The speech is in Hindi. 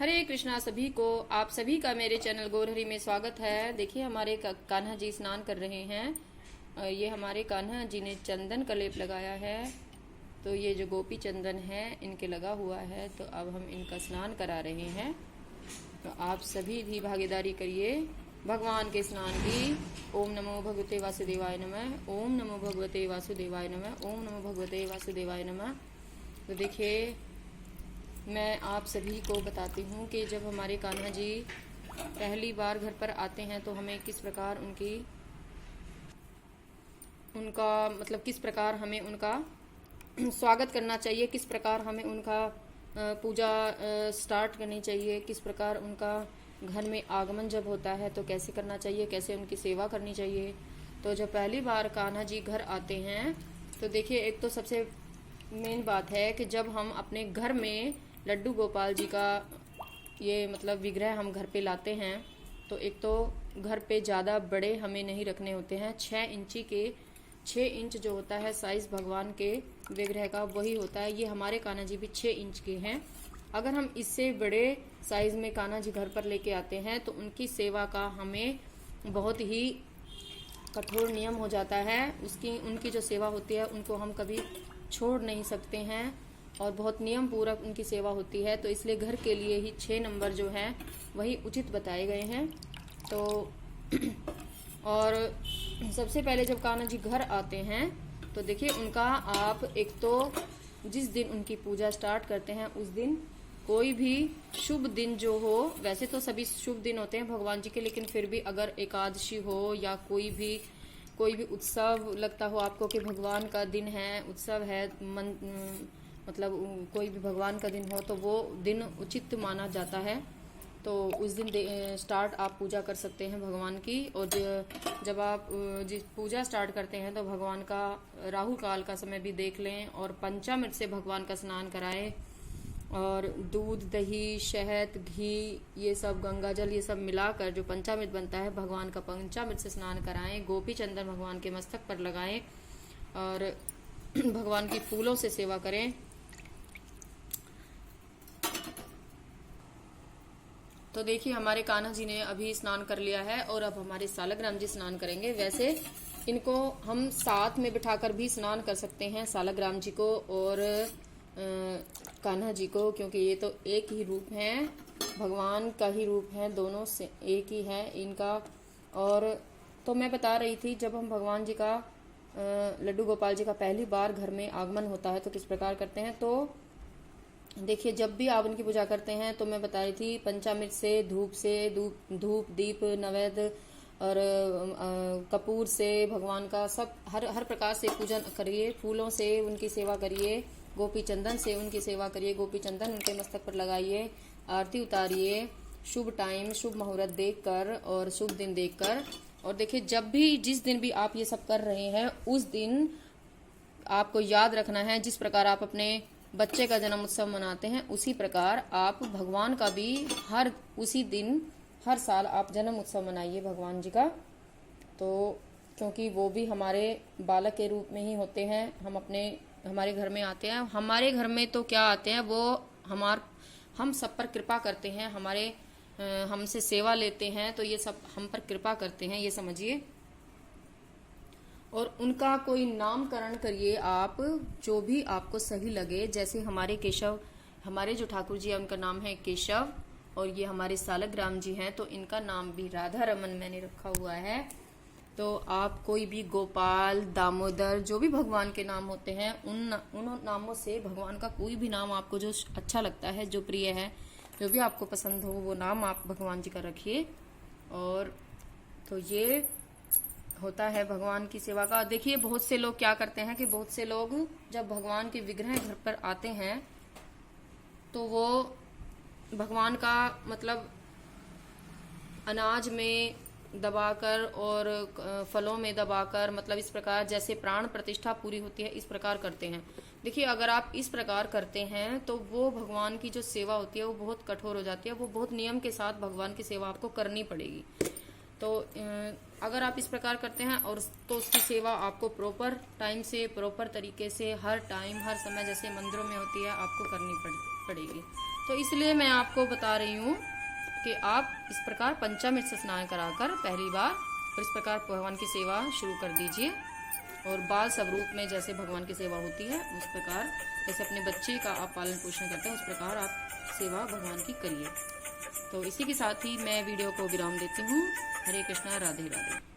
हरे कृष्णा सभी को। आप सभी का मेरे चैनल गौरहरी में स्वागत है। देखिए हमारे कान्हा जी स्नान कर रहे हैं। ये हमारे कान्हा जी ने चंदन का लेप लगाया है। तो ये जो गोपी चंदन है इनके लगा हुआ है, तो अब हम इनका स्नान करा रहे हैं। तो आप सभी भी भागीदारी करिए भगवान के स्नान की। ओम नमो भगवते वासुदेवाय नमः। ओम नमो भगवते वासुदेवाय नमः। ओम नमो भगवते वासुदेवाय नमः। तो देखिए मैं आप सभी को बताती हूँ कि जब हमारे कान्हा जी पहली बार घर पर आते हैं तो हमें किस प्रकार किस प्रकार हमें उनका स्वागत करना चाहिए, किस प्रकार हमें उनका पूजा स्टार्ट करनी चाहिए, किस प्रकार उनका घर में आगमन जब होता है तो कैसे करना चाहिए, कैसे उनकी सेवा करनी चाहिए। तो जब पहली बार कान्हा जी घर आते हैं तो देखिए एक तो सबसे मेन बात है कि जब हम अपने घर में लड्डू गोपाल जी का विग्रह हम घर पे लाते हैं तो एक तो घर पे ज़्यादा बड़े हमें नहीं रखने होते हैं। 6 इंच जो होता है साइज भगवान के विग्रह का वही होता है। ये हमारे कान्हा जी भी 6 इंच के हैं। अगर हम इससे बड़े साइज में कान्हा जी घर पर लेके आते हैं तो उनकी सेवा का हमें बहुत ही कठोर नियम हो जाता है। उनकी जो सेवा होती है उनको हम कभी छोड़ नहीं सकते हैं और बहुत नियम पूर्वक उनकी सेवा होती है। तो इसलिए घर के लिए ही 6 नंबर जो है वही उचित बताए गए हैं। तो और सबसे पहले जब कान्हा जी घर आते हैं तो देखिए उनका आप एक तो जिस दिन उनकी पूजा स्टार्ट करते हैं उस दिन कोई भी शुभ दिन जो हो, वैसे तो सभी शुभ दिन होते हैं भगवान जी के, लेकिन फिर भी अगर एकादशी हो या कोई भी उत्सव लगता हो आपको कि भगवान का दिन है, उत्सव है, कोई भी भगवान का दिन हो तो वो दिन उचित माना जाता है। तो उस दिन स्टार्ट आप पूजा कर सकते हैं भगवान की। और जब आप जिस पूजा स्टार्ट करते हैं तो भगवान का राहु काल का समय भी देख लें और पंचामृत से भगवान का स्नान कराएं। और दूध, दही, शहद, घी, ये सब, गंगा जल, ये सब मिलाकर जो पंचामृत बनता है भगवान का पंचामृत से स्नान कराएं। गोपी चंदन भगवान के मस्तक पर लगाएं और भगवान की फूलों से सेवा करें। तो देखिए हमारे कान्हा जी ने अभी स्नान कर लिया है और अब हमारे सालग्राम जी स्नान करेंगे। वैसे इनको हम साथ में बिठाकर भी स्नान कर सकते हैं, सालग्राम जी को और कान्हा जी को, क्योंकि ये तो एक ही रूप हैं, भगवान का ही रूप है, दोनों से एक ही है इनका। और तो मैं बता रही थी जब हम भगवान जी का लड्डू गोपाल जी का पहली बार घर में आगमन होता है तो किस प्रकार करते हैं। तो देखिए जब भी आप उनकी पूजा करते हैं तो मैं बता रही थी पंचामृत से, धूप दीप नैवेद्य और कपूर से भगवान का सब हर प्रकार से पूजन करिए। फूलों से उनकी सेवा करिए, गोपी चंदन से उनकी सेवा करिए, गोपी चंदन उनके मस्तक पर लगाइए, आरती उतारिए, शुभ टाइम शुभ मुहूर्त देखकर और शुभ दिन देखकर। और देखिए जब भी जिस दिन भी आप ये सब कर रहे हैं उस दिन आपको याद रखना है जिस प्रकार आप अपने बच्चे का जन्म उत्सव मनाते हैं उसी प्रकार आप भगवान का भी उसी दिन हर साल आप जन्म उत्सव मनाइए भगवान जी का। तो क्योंकि वो भी हमारे बालक के रूप में ही होते हैं। हमारे घर में आते हैं, हमारे घर में तो क्या आते हैं, वो हम सब पर कृपा करते हैं, हमसे सेवा लेते हैं, तो ये सब हम पर कृपा करते हैं, ये समझिए। और उनका कोई नामकरण करिए आप, जो भी आपको सही लगे। जैसे हमारे जो ठाकुर जी है उनका नाम है केशव और ये हमारे सालग्राम जी हैं तो इनका नाम भी राधा रमन मैंने रखा हुआ है। तो आप कोई भी गोपाल, दामोदर, जो भी भगवान के नाम होते हैं उन नामों से भगवान का कोई भी नाम आपको जो अच्छा लगता है, जो प्रिय है, जो भी आपको पसंद हो वो नाम आप भगवान जी का रखिए। और तो ये होता है भगवान की सेवा का। देखिए बहुत से लोग क्या करते हैं कि बहुत से लोग जब भगवान के विग्रह घर पर आते हैं तो वो भगवान का अनाज में दबाकर और फलों में दबाकर इस प्रकार जैसे प्राण प्रतिष्ठा पूरी होती है इस प्रकार करते हैं। देखिए अगर आप इस प्रकार करते हैं तो वो भगवान की जो सेवा होती है वो बहुत कठोर हो जाती है, वो बहुत नियम के साथ भगवान की सेवा आपको करनी पड़ेगी। तो अगर आप इस प्रकार करते हैं और तो उसकी सेवा आपको प्रॉपर टाइम से, प्रॉपर तरीके से, हर टाइम हर समय जैसे मंदिरों में होती है आपको करनी पड़ेगी। तो इसलिए मैं आपको बता रही हूँ कि आप इस प्रकार पंचामृत से स्नान कराकर पहली बार और इस प्रकार भगवान की सेवा शुरू कर दीजिए। और बाल स्वरूप में जैसे भगवान की सेवा होती है उस प्रकार, जैसे अपने बच्चे का आप पालन पोषण करते हैं उस प्रकार आप सेवा भगवान की करिए। तो इसी के साथ ही मैं वीडियो को विराम देती हूँ। हरे कृष्णा, राधे राधे।